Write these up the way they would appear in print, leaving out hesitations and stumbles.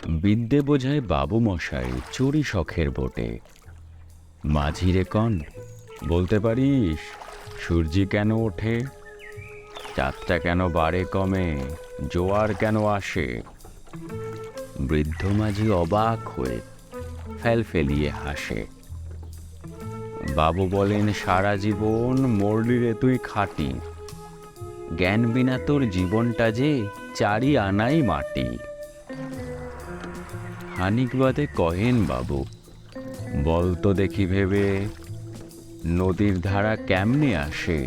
বিদ্যে বোঝায় বাবু মশাই চুরি শখের বোটে। মাঝিরে কন, বলতে পারিস সূর্যি কেন ওঠে, চাঁদটা কেন বাড়ে কমে, জোয়ার কেন আসে? বৃদ্ধ মাঝি অবাক হয়ে ফেলিয়ে হাসে। বাবু বলেন, সারা জীবন মরলি রে তুই খাটি, জ্ঞান বিনা তোর জীবনটা যে চারি আনাই মাটি। খানিক বাদে কহেন বাবু, বলতো দেখি ভেবে, নদীর ধারা কেমনে আসে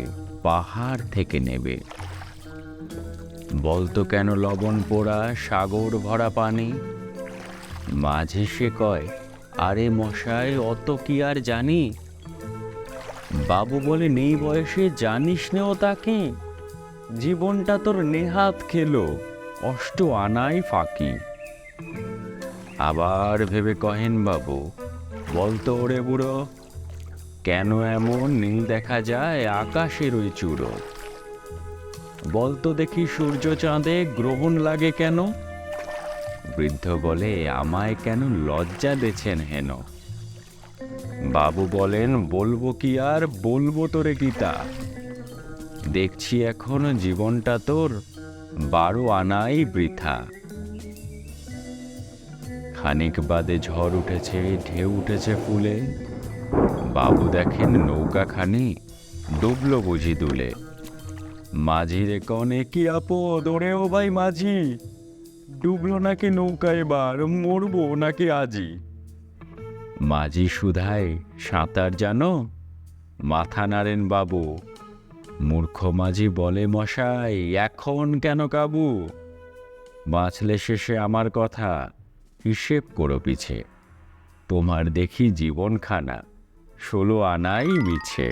পাহাড় থেকে নেবে? বলতো কেন লবণ পোড়া সাগর ভরা পানি? মাঝে সে কয়, আরে মশাই অত কি আর জানি। বাবু বলে, নেই বয়সে জানিস নে ও তাকে, জীবনটা তোর নেহাত খেলো অষ্ট আনাই ফাঁকি। আবার ভেবে কহেন বাবু, বলতো ওরে বুড়ো, কেন এমন নীল দেখা যায় আকাশের ওই চূড়ো? বলতো দেখি সূর্য চাঁদে গ্রহণ লাগে কেন? বৃদ্ধ বলে, আমায় কেন লজ্জা দেছেন হেন? বাবু বলেন, বলবো কি আর বলবো তোরে গীতা, দেখছি এখন জীবনটা তোর 12 আনাই বৃথা। খানিক বাদে ঝড় উঠেছে, ঢেউ উঠেছে ফুলে, বাবু দেখেন নৌকাখানি ডুবলো বুঝি দুলে। মাঝিরে কনে, কি আপদ ওরে ও ভাই মাঝি, ডুবলো নাকি নৌকা এবার, মরবো নাকি আজি? মাঝি শুধায়, সাঁতার জানো? মাথা নাড়েন বাবু। মূর্খ মাঝি বলে, মশাই এখন কেন কাবু? বাঁচলে শেষে আমার কথা হিসেব করো পিছে, তোমার দেখি জীবনখানা 16 আনাই মিছে।